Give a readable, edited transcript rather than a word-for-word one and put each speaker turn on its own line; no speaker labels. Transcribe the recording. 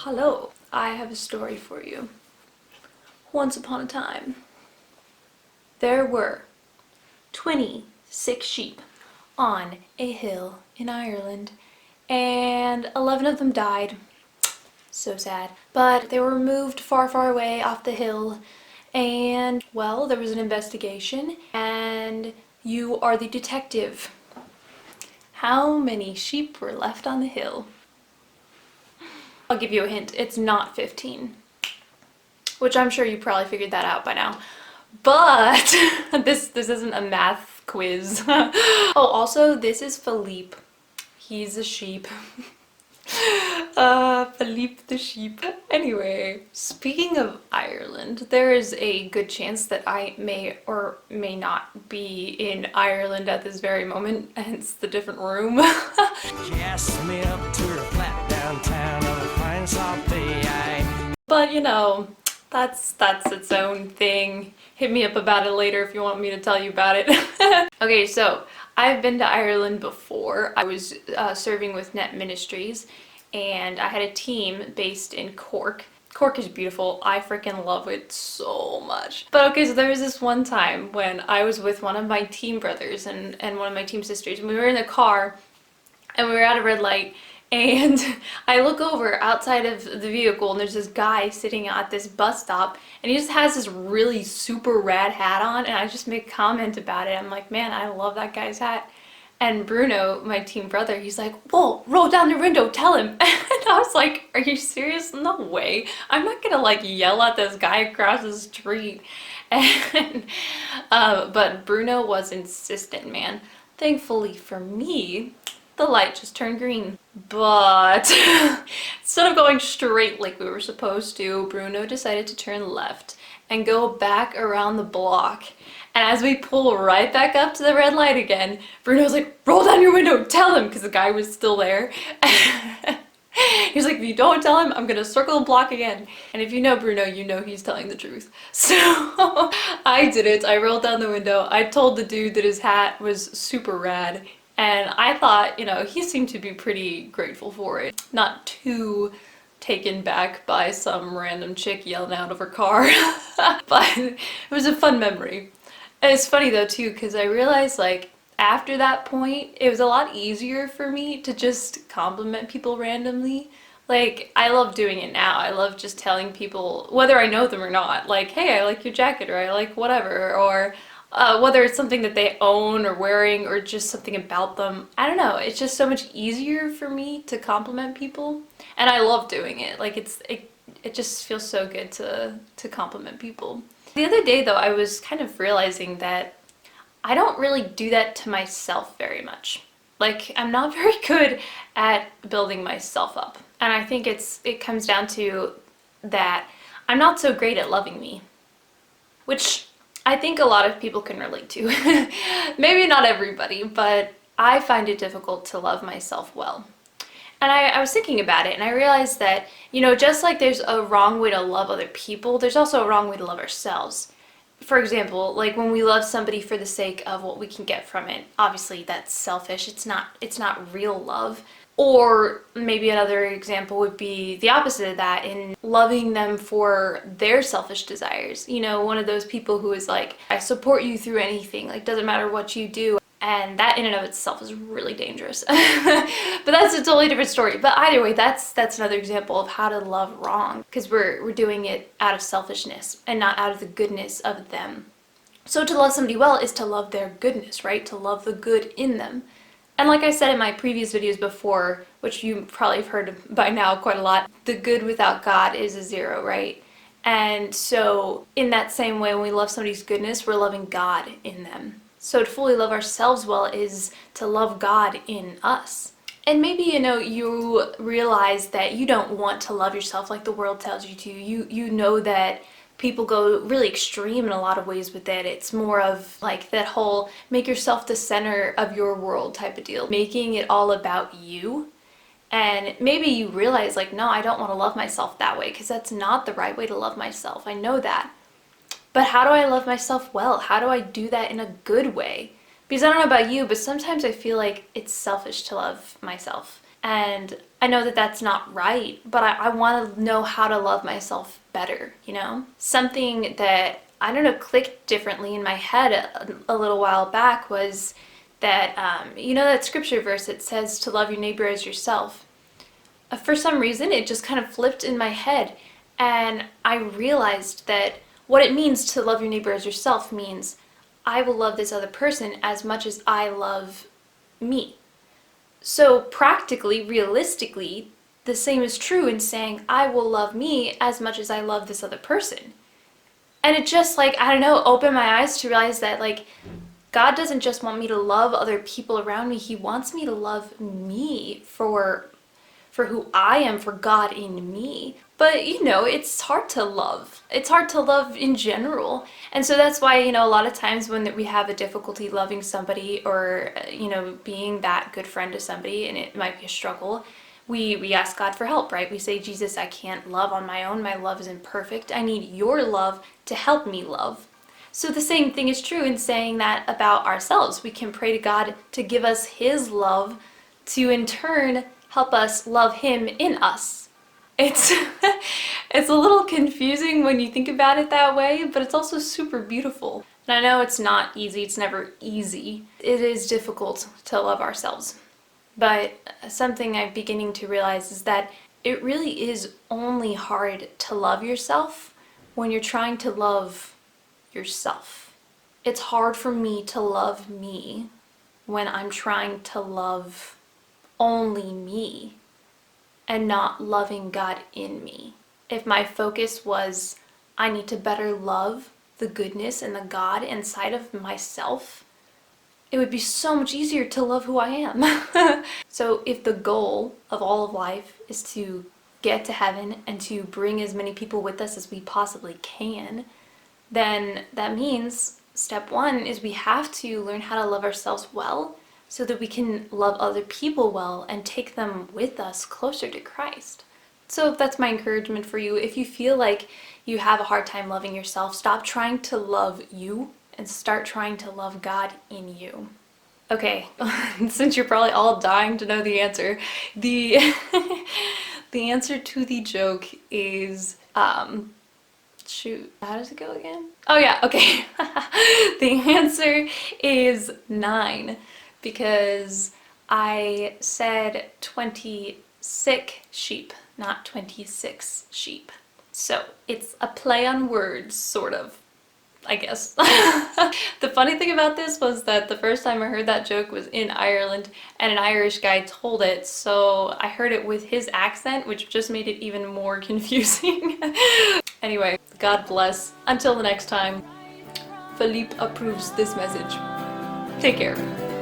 Hello, I have a story for you. Once upon a time, there were 26 sheep on a hill in Ireland, and 11 of them died. So sad. But they were moved far, far away off the hill, and, well, there was an investigation, and you are the detective. How many sheep were left on the hill? I'll give you a hint. It's not 15. Which I'm sure you probably figured that out by now. But this isn't a math quiz. Oh, also, this is Philippe. He's a sheep. Philippe the sheep. Anyway, speaking of Ireland, there is a good chance that I may or may not be in Ireland at this very moment, hence the different room.
She asked me up to her flat downtown on a fine soft day.
But you know, that's its own thing. Hit me up about it later if you want me to tell you about it. Okay, so I've been to Ireland before. I was serving with Net Ministries, and I had a team based in Cork. Cork is beautiful. I freaking love it so much. But okay, so there was this one time when I was with one of my team brothers and one of my team sisters, and we were in the car, and we were at a red light, and I look over outside of the vehicle, and there's this guy sitting at this bus stop, and he just has this really super rad hat on, and I just make a comment about it. I'm like, man, I love that guy's hat. And Bruno, my team brother, he's like, whoa, roll down the window, tell him. And I was like, are you serious? No way. I'm not gonna like yell at this guy across the street. And, but Bruno was insistent, man. Thankfully for me, the light just turned green. But instead of going straight like we were supposed to, Bruno decided to turn left and go back around the block. And as we pull right back up to the red light again, Bruno's like, roll down your window, tell him, because the guy was still there. He's like, if you don't tell him, I'm gonna circle the block again. And if you know Bruno, you know he's telling the truth. So I did it. I rolled down the window. I told the dude that his hat was super rad. And I thought, you know, he seemed to be pretty grateful for it. Not too taken back by some random chick yelling out of her car. But it was a fun memory. And it's funny though too, because I realized like after that point, it was a lot easier for me to just compliment people randomly. Like, I love doing it now. I love just telling people, whether I know them or not, like, hey, I like your jacket, or I like whatever, or whether it's something that they own or wearing or just something about them. I don't know. It's just so much easier for me to compliment people, and I love doing it. Like, it just feels so good to compliment people. The other day though, I was kind of realizing that I don't really do that to myself very much. Like, I'm not very good at building myself up. And I think it comes down to that I'm not so great at loving me, which I think a lot of people can relate to. Maybe not everybody, but I find it difficult to love myself well. And I was thinking about it, and I realized that, you know, just like there's a wrong way to love other people, there's also a wrong way to love ourselves. For example, like when we love somebody for the sake of what we can get from it, obviously that's selfish. It's not real love. Or maybe another example would be the opposite of that, in loving them for their selfish desires. You know, one of those people who is like, I support you through anything, like doesn't matter what you do. And that in and of itself is really dangerous. But that's a totally different story. But either way, that's another example of how to love wrong, because we're doing it out of selfishness and not out of the goodness of them. So to love somebody well is to love their goodness, right? To love the good in them. And like I said in my previous videos before, which you probably have heard by now quite a lot, the good without God is a zero, right? And so in that same way, when we love somebody's goodness, we're loving God in them. So to fully love ourselves well is to love God in us. And maybe, you know, you realize that you don't want to love yourself like the world tells you to. You know that people go really extreme in a lot of ways with it. It's more of like that whole make yourself the center of your world type of deal, making it all about you. And maybe you realize like, no, I don't want to love myself that way, because that's not the right way to love myself. I know that. But how do I love myself well? How do I do that in a good way? Because I don't know about you, but sometimes I feel like it's selfish to love myself. And I know that that's not right, but I want to know how to love myself better, you know? Something that, I don't know, clicked differently in my head a little while back was that, you know that scripture verse that says to love your neighbor as yourself? For some reason, it just kind of flipped in my head, and I realized that what it means to love your neighbor as yourself means I will love this other person as much as I love me. So practically, realistically, the same is true in saying I will love me as much as I love this other person. And it just, like, I don't know, opened my eyes to realize that, like, God doesn't just want me to love other people around me. He wants me to love me for who I am, for God in me. But, you know, it's hard to love. It's hard to love in general. And so that's why, you know, a lot of times when we have a difficulty loving somebody or, you know, being that good friend to somebody, and it might be a struggle, we ask God for help, right? We say, Jesus, I can't love on my own. My love isn't perfect. I need your love to help me love. So the same thing is true in saying that about ourselves. We can pray to God to give us his love to in turn help us love him in us. It's it's a little confusing when you think about it that way, but it's also super beautiful. And I know it's not easy, it's never easy. It is difficult to love ourselves. But something I'm beginning to realize is that it really is only hard to love yourself when you're trying to love yourself. It's hard for me to love me when I'm trying to love only me and not loving God in me. If my focus was, I need to better love the goodness and the God inside of myself, it would be so much easier to love who I am. So if the goal of all of life is to get to heaven and to bring as many people with us as we possibly can, then that means step one is we have to learn how to love ourselves well so that we can love other people well and take them with us closer to Christ. So that's my encouragement for you. If you feel like you have a hard time loving yourself, stop trying to love you and start trying to love God in you. Okay, since you're probably all dying to know the answer, the answer to the joke is shoot, how does it go again? Oh yeah, okay. The answer is 9 because I said 20 sick sheep, not 26 sheep. So it's a play on words, sort of, I guess. The funny thing about this was that the first time I heard that joke was in Ireland and an Irish guy told it, so I heard it with his accent, which just made it even more confusing. Anyway, God bless. Until the next time, Philippe approves this message. Take care.